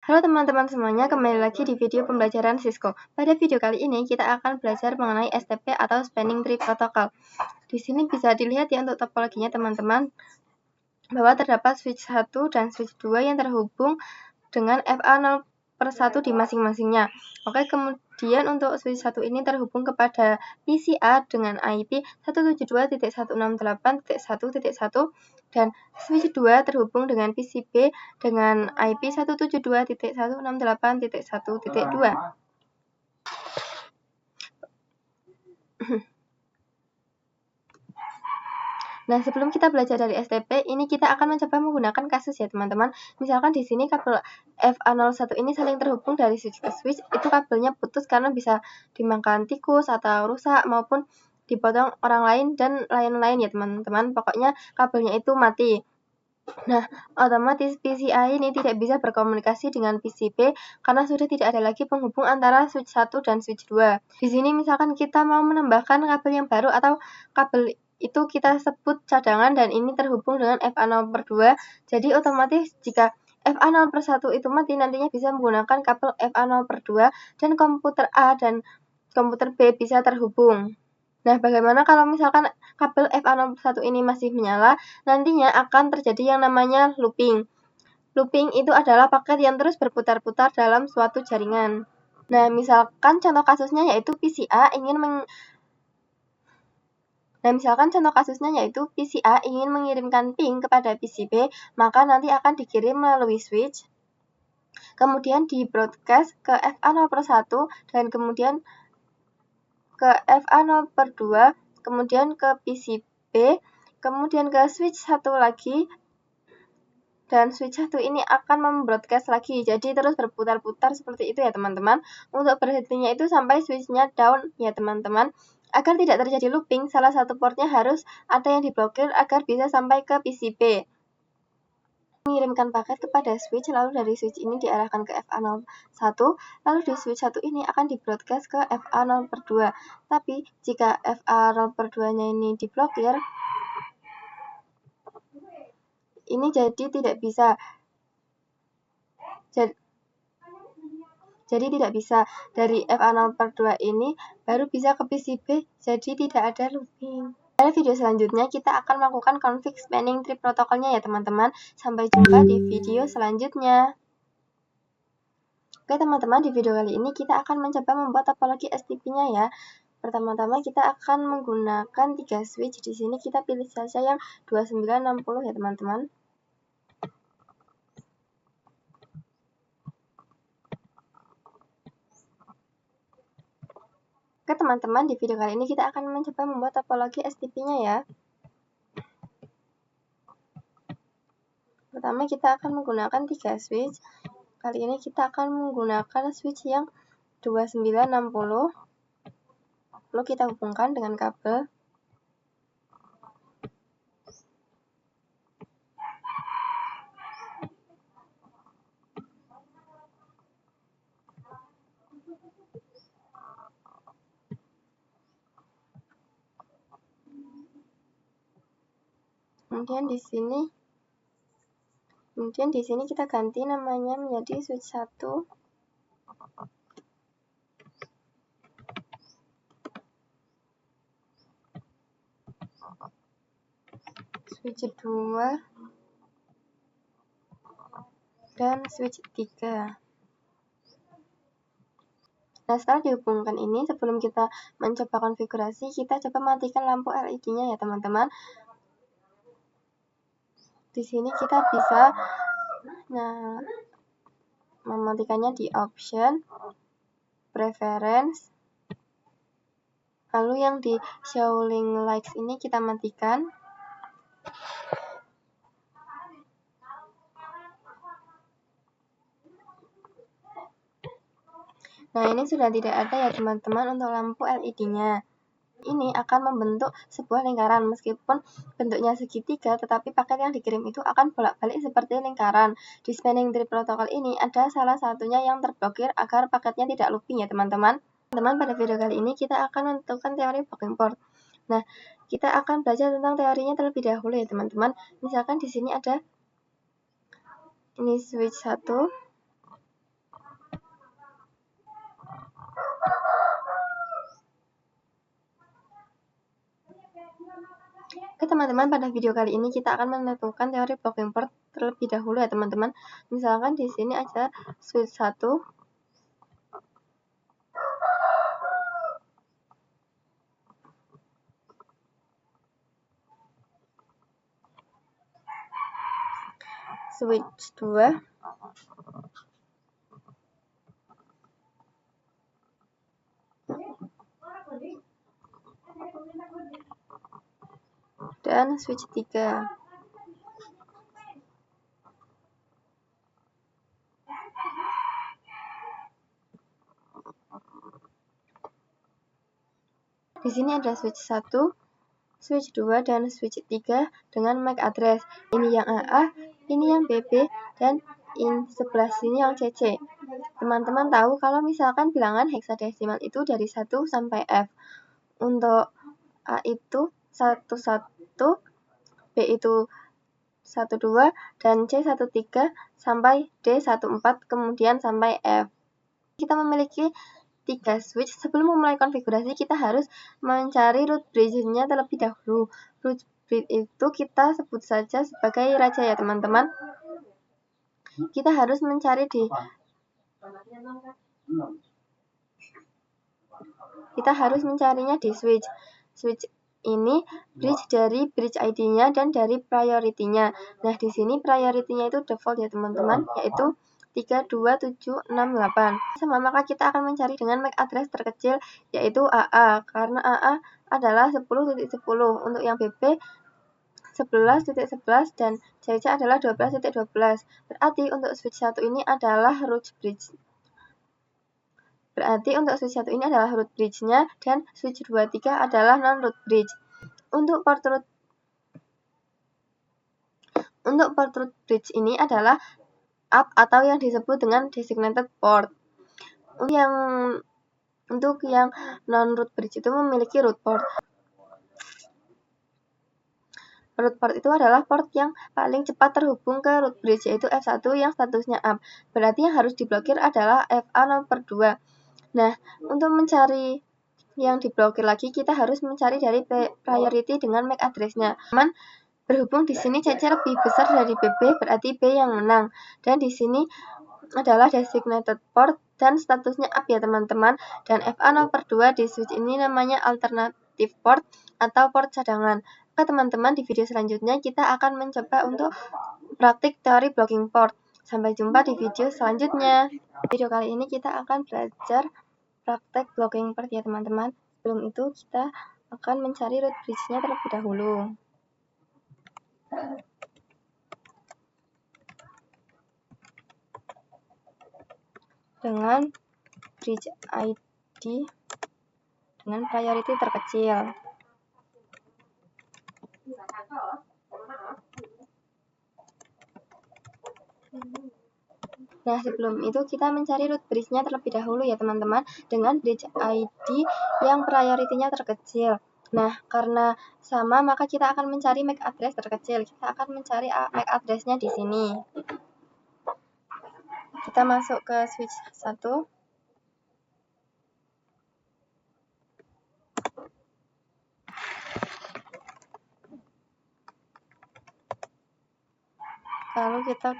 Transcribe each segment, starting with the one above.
Halo teman-teman semuanya, kembali lagi di video pembelajaran Cisco. Pada video kali ini kita akan belajar mengenai STP atau Spanning Tree Protocol. Di sini bisa dilihat ya untuk topologinya teman-teman, bahwa terdapat switch 1 dan switch 2 yang terhubung dengan FA0/1 di masing-masingnya. Oke, kemudian untuk switch 1 ini terhubung kepada PCA dengan IP 172.168.1.1 dan switch 2 terhubung dengan PCB dengan IP 172.168.1.2. Nah, sebelum kita belajar dari STP, ini kita akan mencoba menggunakan kasus ya, teman-teman. Misalkan di sini kabel FA01 ini saling terhubung dari switch ke switch, itu kabelnya putus karena bisa dimakan tikus atau rusak maupun dipotong orang lain dan lain-lain ya, teman-teman. Pokoknya kabelnya itu mati. Nah, otomatis PCI ini tidak bisa berkomunikasi dengan PCB karena sudah tidak ada lagi penghubung antara switch 1 dan switch 2. Di sini misalkan kita mau menambahkan kabel yang baru atau kabel itu kita sebut cadangan dan ini terhubung dengan FA0/2. Jadi otomatis jika FA0/1 itu mati, nantinya bisa menggunakan kabel FA0/2 dan komputer A dan komputer B bisa terhubung. Nah, bagaimana kalau misalkan kabel FA0/1 ini masih menyala? Nantinya akan terjadi yang namanya looping. Looping itu adalah paket yang terus berputar-putar dalam suatu jaringan. Nah, misalkan contoh kasusnya yaitu PCA ingin mengirimkan ping kepada PCB, maka nanti akan dikirim melalui switch, kemudian di broadcast ke FA0/1 dan kemudian ke FA0/2, kemudian ke PCB, kemudian ke switch 1 lagi, dan switch 1 ini akan membroadcast lagi, jadi terus berputar-putar seperti itu ya teman-teman. Untuk berhentinya itu sampai switchnya down ya teman-teman. Agar tidak terjadi looping, salah satu portnya harus ada yang diblokir agar bisa sampai ke PCB. Mengirimkan paket kepada switch, lalu dari switch ini diarahkan ke FA01, lalu di switch 1 ini akan di-broadcast ke FA0/2. Tapi jika FA0/2-nya ini diblokir, ini jadi tidak bisa. Jadi tidak bisa dari FA0/2 ini baru bisa ke PCB, jadi tidak ada looping. Pada video selanjutnya kita akan melakukan config spanning tree protokolnya ya teman-teman. Sampai jumpa di video selanjutnya. Oke teman-teman, di video kali ini kita akan mencoba membuat topologi STP-nya ya. Pertama-tama kita akan menggunakan 3 switch. Di sini kita pilih saja yang 2960 ya teman-teman. Oke teman-teman, di video kali ini kita akan mencoba membuat topologi STP-nya ya. Pertama kita akan menggunakan 3 switch. Kali ini kita akan menggunakan switch yang 2960. Lalu kita hubungkan dengan kabel. Kemudian di sini kita ganti namanya menjadi switch 1. Switch 2 dan switch 3. Nah, setelah dihubungkan ini, sebelum kita mencoba konfigurasi, kita coba matikan lampu LED-nya ya teman-teman. Di sini kita bisa mematikannya di option, preference, lalu yang di showing lights ini kita matikan. Nah, ini sudah tidak ada ya teman-teman untuk lampu LED-nya. Ini akan membentuk sebuah lingkaran, meskipun bentuknya segitiga, tetapi paket yang dikirim itu akan bolak-balik seperti lingkaran. Di spanning tree protocol ini ada salah satunya yang terblokir agar paketnya tidak looping ya teman-teman. Pada video kali ini kita akan menentukan teori blocking port. Nah, kita akan belajar tentang teorinya terlebih dahulu ya teman-teman. Misalkan di sini ada ini switch 1, Oke teman-teman, pada video kali ini kita akan menentukan teori blocking port terlebih dahulu ya teman-teman. Misalkan di sini ada switch 1, switch 2, dan switch 3. Di sini ada switch 1, switch 2, dan switch 3 dengan MAC address. Ini yang AA, ini yang BB, dan sebelah sini yang CC. Teman-teman tahu kalau misalkan bilangan heksadesimal itu dari 1 sampai F. Untuk A itu 11, B itu 12, dan C 13 sampai D 14, kemudian sampai F. Kita memiliki 3 switch. Sebelum memulai konfigurasi, kita harus mencari root bridge-nya terlebih dahulu. Root bridge itu kita sebut saja sebagai raja ya teman-teman. Kita harus mencari mencarinya di switch. Switch ini bridge dari bridge ID-nya dan dari priority-nya. Nah, di sini priority-nya itu default ya teman-teman, yaitu 32768. Sama, maka kita akan mencari dengan MAC address terkecil, yaitu AA, karena AA adalah 10.10. Untuk yang BB 11.11 dan CC adalah 12.12. Berarti untuk switch 1 ini adalah root bridge. root bridge-nya, dan switch 23 adalah non-root bridge. Untuk port root bridge ini adalah up atau yang disebut dengan designated port. Untuk yang non-root bridge itu memiliki root port. Root port itu adalah port yang paling cepat terhubung ke root bridge, yaitu F1 yang statusnya up. Berarti yang harus diblokir adalah FA nomor 2. Nah, untuk mencari yang diblokir lagi, kita harus mencari dari priority dengan MAC address-nya. Berhubung di sini CC lebih besar dari BB, berarti B yang menang. Dan di sini adalah designated port dan statusnya up ya teman-teman. Dan FA nomor 2 di switch ini namanya alternative port atau port cadangan. Oke teman-teman, di video selanjutnya kita akan mencoba untuk praktik teori blocking port. Sampai jumpa di video selanjutnya. Video kali ini kita akan belajar praktek blocking port ya teman-teman. Sebelum itu kita akan mencari root bridge-nya terlebih dahulu. Dengan bridge ID dengan priority terkecil. Nah, sebelum itu kita mencari root bridge-nya terlebih dahulu ya teman-teman, dengan bridge ID yang priority-nya terkecil. Nah, karena sama, maka kita akan mencari MAC address terkecil. Kita akan mencari MAC address-nya di sini. Kita masuk ke switch 1. Lalu kita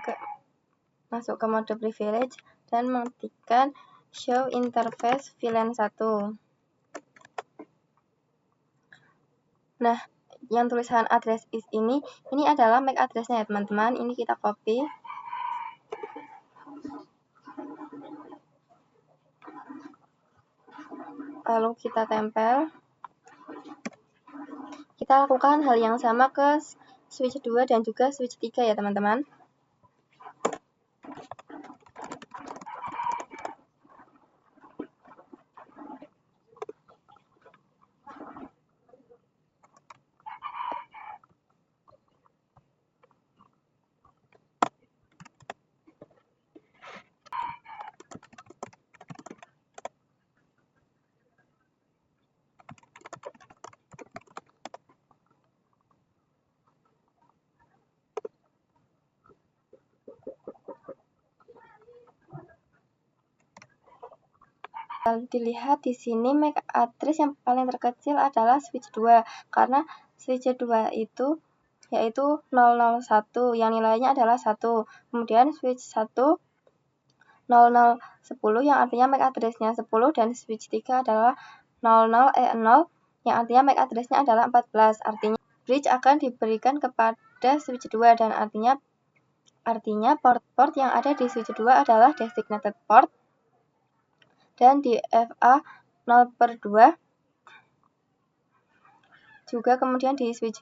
masuk ke mode privilege dan mengetikkan show interface VLAN 1. Nah, yang tulisan address is ini adalah MAC address-nya ya teman-teman. Ini kita copy. Lalu kita tempel. Kita lakukan hal yang sama ke switch 2 dan juga switch 3 ya teman-teman. Dilihat di sini MAC address yang paling terkecil adalah switch 2 karena switch 2 itu yaitu 001 yang nilainya adalah 1. Kemudian switch 1 0010 yang artinya MAC address-nya 10 dan switch 3 adalah 0 yang artinya MAC address-nya adalah 14. Artinya bridge akan diberikan kepada switch 2 dan artinya port-port yang ada di switch 2 adalah designated port dan di FA 0/2 juga kemudian di switch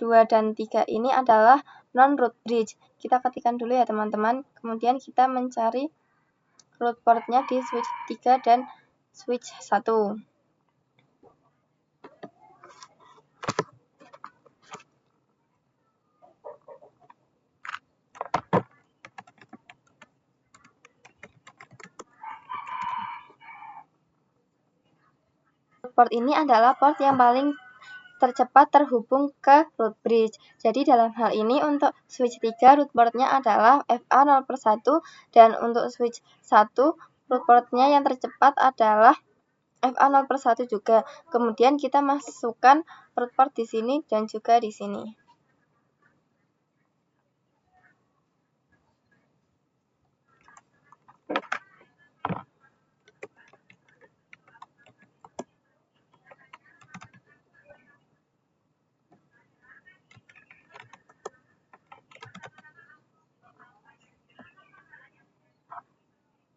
2 dan 3 ini adalah non-root bridge. Kita ketikkan dulu ya teman-teman, kemudian kita mencari root portnya di switch 3 dan switch 1. Port ini adalah port yang paling tercepat terhubung ke root bridge. Jadi dalam hal ini untuk switch 3 root portnya adalah FA 0/1 dan untuk switch 1 root portnya yang tercepat adalah FA 0/1 juga. Kemudian kita masukkan root port di sini dan juga di sini.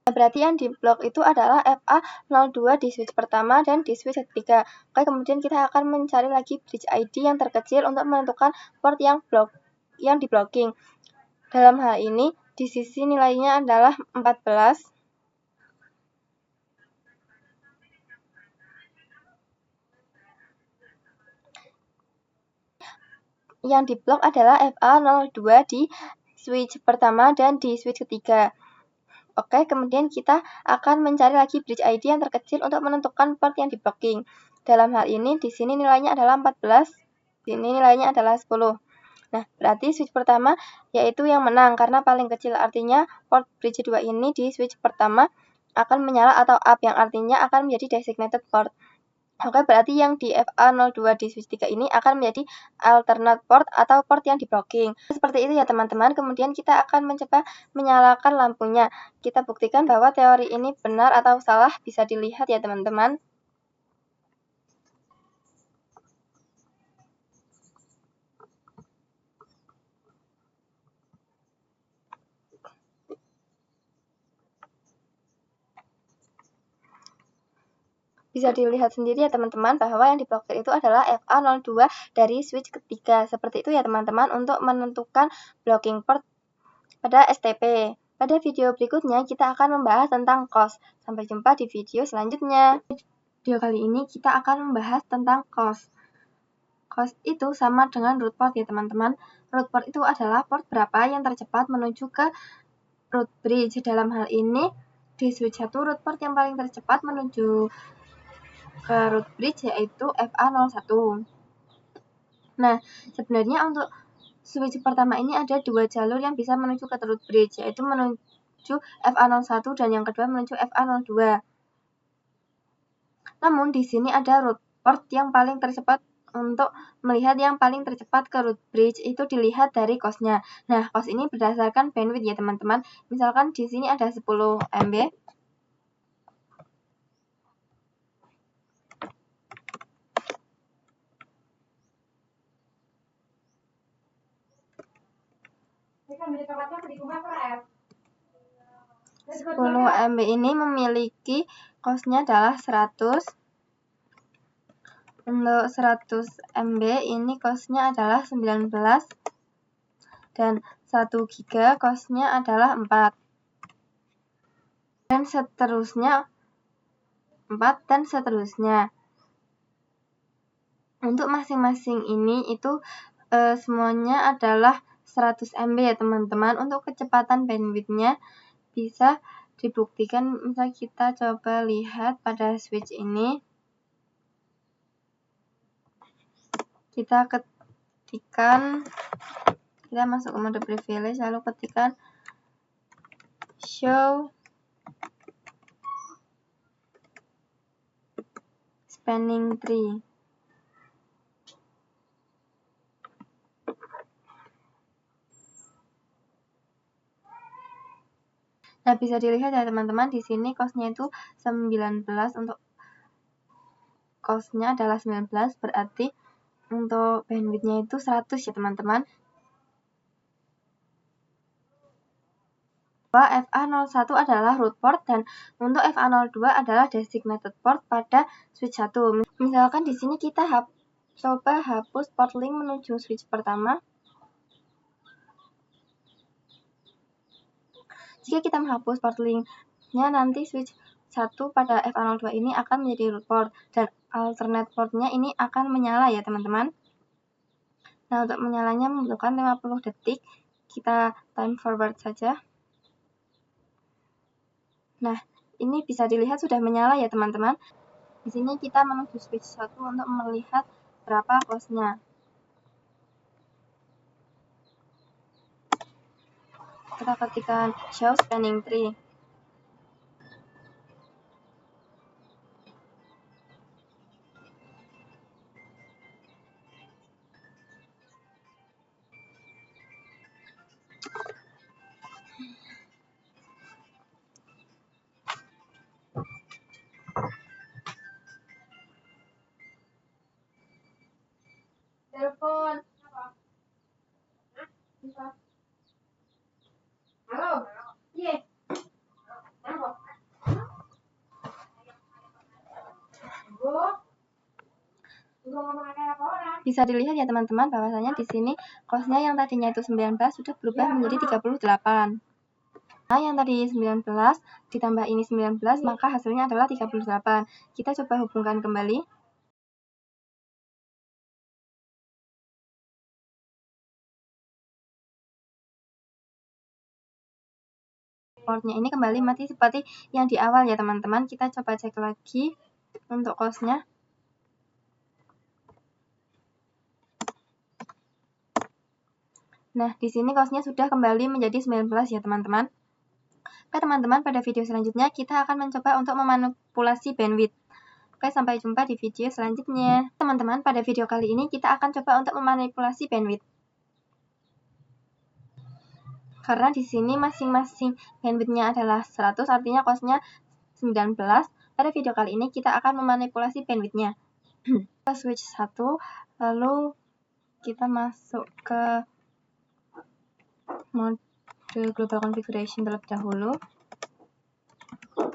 Berarti yang di blok itu adalah FA 02 di switch pertama dan di switch ketiga. Oke, kemudian kita akan mencari lagi bridge ID yang terkecil untuk menentukan port yang di blocking. Dalam hal ini di sisi nilainya adalah 14. Yang di blok adalah FA 02 di switch pertama dan di switch ketiga. Oke, kemudian kita akan mencari lagi bridge ID yang terkecil untuk menentukan port yang di blocking. Dalam hal ini, di sini nilainya adalah 14, di sini nilainya adalah 10. Nah, berarti switch pertama yaitu yang menang karena paling kecil, artinya port bridge 2 ini di switch pertama akan menyala atau up, yang artinya akan menjadi designated port. Oke, berarti yang di FA 02 di switch 3 ini akan menjadi alternate port atau port yang di blocking. Seperti itu ya teman-teman. Kemudian kita akan mencoba menyalakan lampunya. Kita buktikan bahwa teori ini benar atau salah, bisa dilihat ya teman-teman. Bisa dilihat sendiri ya teman-teman bahwa yang diblokir itu adalah FA 02 dari switch ketiga. Seperti itu ya teman-teman untuk menentukan blocking port pada STP. Pada video berikutnya kita akan membahas tentang COS. Sampai jumpa di video selanjutnya. Video kali ini kita akan membahas tentang COS. COS itu sama dengan root port ya teman-teman. Root port itu adalah port berapa yang tercepat menuju ke root bridge. Dalam hal ini di switch 1 root port yang paling tercepat menuju ke root bridge yaitu FA 01. Nah, sebenarnya untuk switch pertama ini ada dua jalur yang bisa menuju ke root bridge, yaitu menuju FA 01 dan yang kedua menuju FA 02. Namun di sini ada root port yang paling tercepat. Untuk melihat yang paling tercepat ke root bridge itu dilihat dari COS-nya. Nah, COS ini berdasarkan bandwidth ya teman-teman. Misalkan di sini ada 10 MB. Sepuluh MB ini memiliki COS-nya adalah 100. Untuk 100 MB ini COS-nya adalah 19 dan 1 GB COS-nya adalah 4. Dan seterusnya 4 dan seterusnya. Untuk masing-masing ini itu semuanya adalah 100 MB ya teman-teman. Untuk kecepatan bandwidth-nya bisa dibuktikan, misalnya kita coba lihat pada switch ini. Kita masuk ke mode privilege, lalu ketikkan show spanning tree. Nah, bisa dilihat ya teman-teman, di sini costnya itu 19, untuk costnya adalah 19, berarti untuk bandwidthnya itu 100 ya teman-teman. FA01 adalah root port dan untuk FA02 adalah designated port pada switch 1. Misalkan di sini kita coba hapus port link menuju switch pertama. Jika kita menghapus port linknya, nanti switch 1 pada FA02 ini akan menjadi root port dan alternate portnya ini akan menyala ya teman-teman. Nah, untuk menyalanya membutuhkan 50 detik. Kita time forward saja. Nah, ini bisa dilihat sudah menyala ya teman-teman. Di sini kita menuju switch 1 untuk melihat berapa costnya. Kita ketikkan show spanning tree. Telepon. Halo. Iya. Bisa dilihat ya teman-teman bahwasanya di sini costnya yang tadinya itu 19 sudah berubah menjadi 38. Nah, yang tadi 19 ditambah ini 19, maka hasilnya adalah 38. Kita coba hubungkan kembali. Portnya ini kembali mati seperti yang di awal ya teman-teman. Kita coba cek lagi untuk costnya. Nah, di sini costnya sudah kembali menjadi 19 ya teman-teman. Oke teman-teman, pada video selanjutnya kita akan mencoba untuk memanipulasi bandwidth. Oke, sampai jumpa di video selanjutnya. Teman-teman, pada video kali ini kita akan coba untuk memanipulasi bandwidth. Karena di sini masing-masing bandwidthnya adalah 100, artinya costnya 19. Pada video kali ini kita akan memanipulasi bandwidthnya. Kita switch 1, lalu kita masuk ke mode global configuration terlebih dahulu.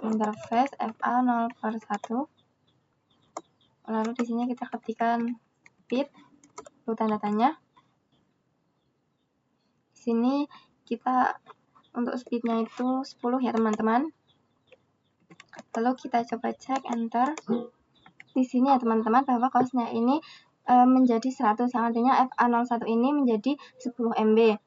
Interface FA0/1. Lalu di sini kita ketikkan speed, lalu tanda tanya. Di sini kita untuk speednya itu 10 ya teman-teman. Lalu kita coba cek enter. Di sini ya teman-teman bahwa costnya ini menjadi 100, yang artinya FA01 ini menjadi 10 MB.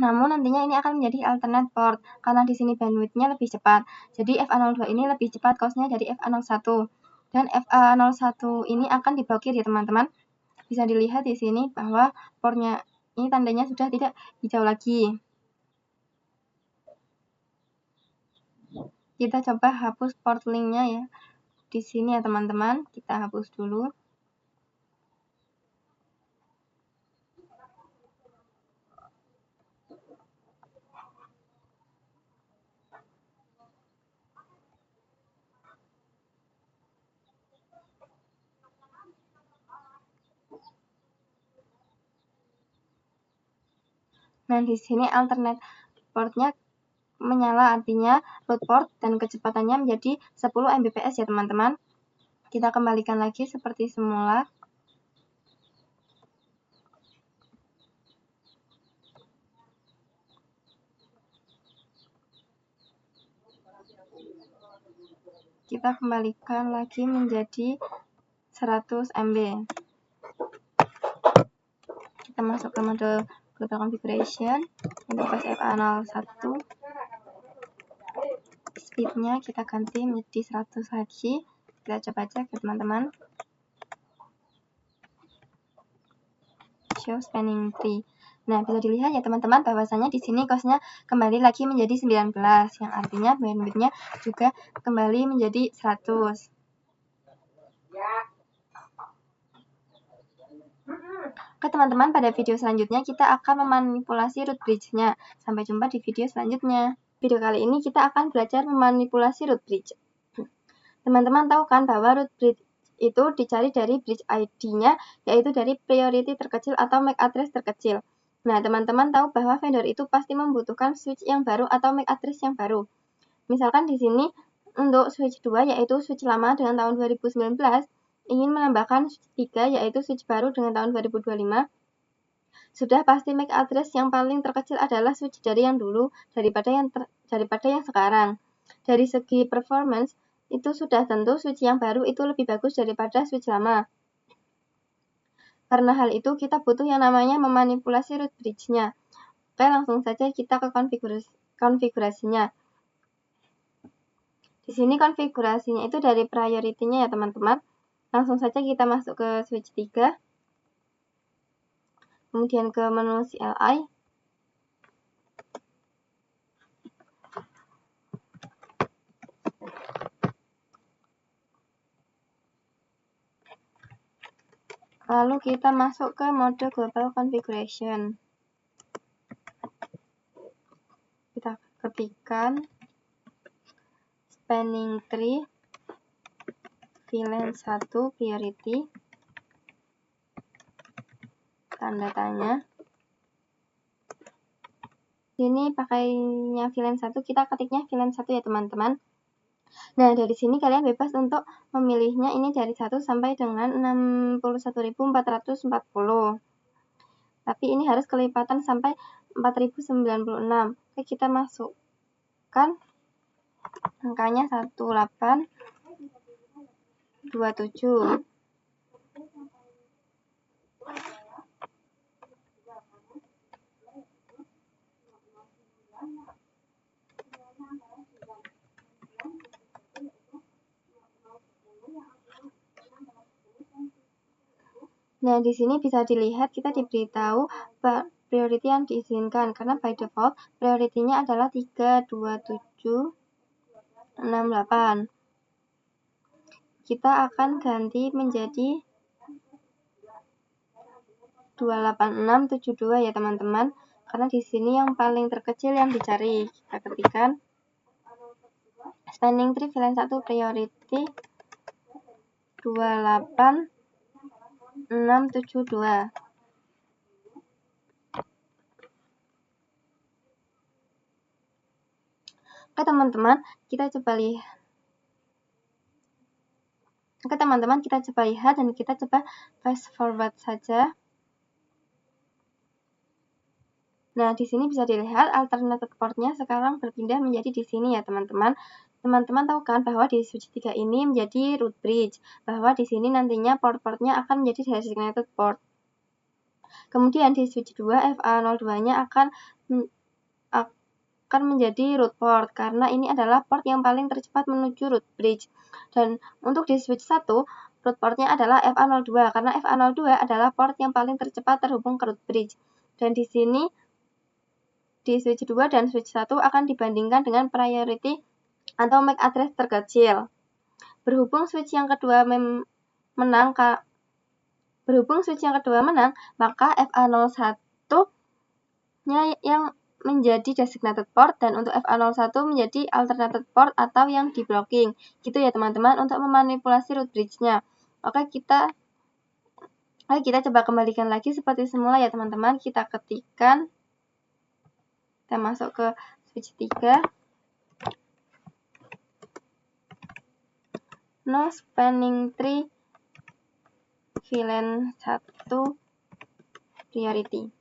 Namun nantinya ini akan menjadi alternate port karena di sini bandwidthnya lebih cepat. Jadi FA02 ini lebih cepat costnya dari FA01. Dan FA01 ini akan diblokir ya teman-teman. Bisa dilihat di sini bahwa portnya ini tandanya sudah tidak hijau lagi. Kita coba hapus port linknya ya. Di sini ya teman-teman, kita hapus dulu. Nah, di sini alternate portnya menyala, artinya root port dan kecepatannya menjadi 10 Mbps ya teman-teman. Kita kembalikan lagi seperti semula. Kita kembalikan lagi menjadi 100 MB. Kita masuk ke mode global configuration, interface FA01. Speednya kita ganti menjadi 100 lagi. Kita coba cek ya teman-teman. Show spanning tree. Nah, bisa dilihat ya teman-teman bahwasanya di sini costnya kembali lagi menjadi 19, yang artinya bandwidthnya juga kembali menjadi 100. Oke teman-teman, pada video selanjutnya kita akan memanipulasi root bridge-nya. Sampai jumpa di video selanjutnya. Video kali ini kita akan belajar memanipulasi root bridge. Teman-teman tahu kan bahwa root bridge itu dicari dari bridge ID-nya, yaitu dari priority terkecil atau MAC address terkecil. Nah, teman-teman tahu bahwa vendor itu pasti membutuhkan switch yang baru atau MAC address yang baru. Misalkan di sini untuk switch 2 yaitu switch lama dengan tahun 2019, ingin menambahkan switch 3 yaitu switch baru dengan tahun 2025. Sudah pasti MAC address yang paling terkecil adalah switch dari yang dulu daripada yang sekarang. Dari segi performance, itu sudah tentu switch yang baru itu lebih bagus daripada switch lama. Karena hal itu, kita butuh yang namanya memanipulasi root bridge-nya. Oke, langsung saja kita ke konfigurasinya. Di sini konfigurasinya itu dari priority-nya ya teman-teman. Langsung saja kita masuk ke switch 3. Kemudian ke menu CLI. Lalu kita masuk ke mode global configuration. Kita ketikkan spanning tree VLAN 1 priority tanda tanya. Ini pakainya VLAN 1, kita ketiknya VLAN 1 ya teman-teman. Nah, dari sini kalian bebas untuk memilihnya ini dari 1 sampai dengan 61.440. Tapi ini harus kelipatan sampai 4096. Oke, kita masukkan angkanya 1827. Nah, di sini bisa dilihat kita diberitahu priority yang diizinkan karena by default priority-nya adalah 32768. Kita akan ganti menjadi 28672 ya teman-teman, karena di sini yang paling terkecil yang dicari. Kita ketikkan spanning tree VLAN 1 priority 28672. Oke teman-teman, kita coba lihat. Oke teman-teman, kita coba lihat dan kita coba fast forward saja. Nah, di sini bisa dilihat alternative port-nya sekarang berpindah menjadi di sini ya teman-teman. Teman-teman tahu kan bahwa di switch 3 ini menjadi root bridge, bahwa di sini nantinya port-portnya akan menjadi designated port. Kemudian di switch 2 FA02-nya akan menjadi root port, karena ini adalah port yang paling tercepat menuju root bridge. Dan untuk di switch 1, root portnya adalah FA02, karena FA02 adalah port yang paling tercepat terhubung ke root bridge. Dan di sini, di switch 2 dan switch 1 akan dibandingkan dengan priority atau MAC address terkecil. Berhubung switch yang kedua menang, maka FA01-nya yang menjadi designated port dan untuk FA01 menjadi alternative port atau yang di blocking. Gitu ya teman-teman untuk memanipulasi root bridge-nya. Oke, kita coba kembalikan lagi seperti semula ya teman-teman. Kita ketikkan, kita masuk ke switch 3. No spanning tree VLAN 1 priority.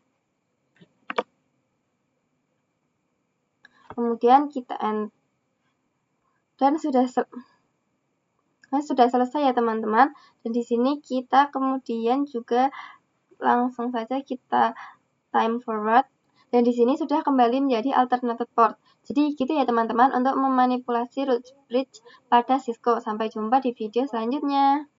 Kemudian kita end. Dan sudah selesai ya teman-teman. Dan di sini kita kemudian juga langsung saja kita time forward. Dan di sini sudah kembali menjadi alternative port. Jadi gitu ya teman-teman untuk memanipulasi root bridge pada Cisco. Sampai jumpa di video selanjutnya.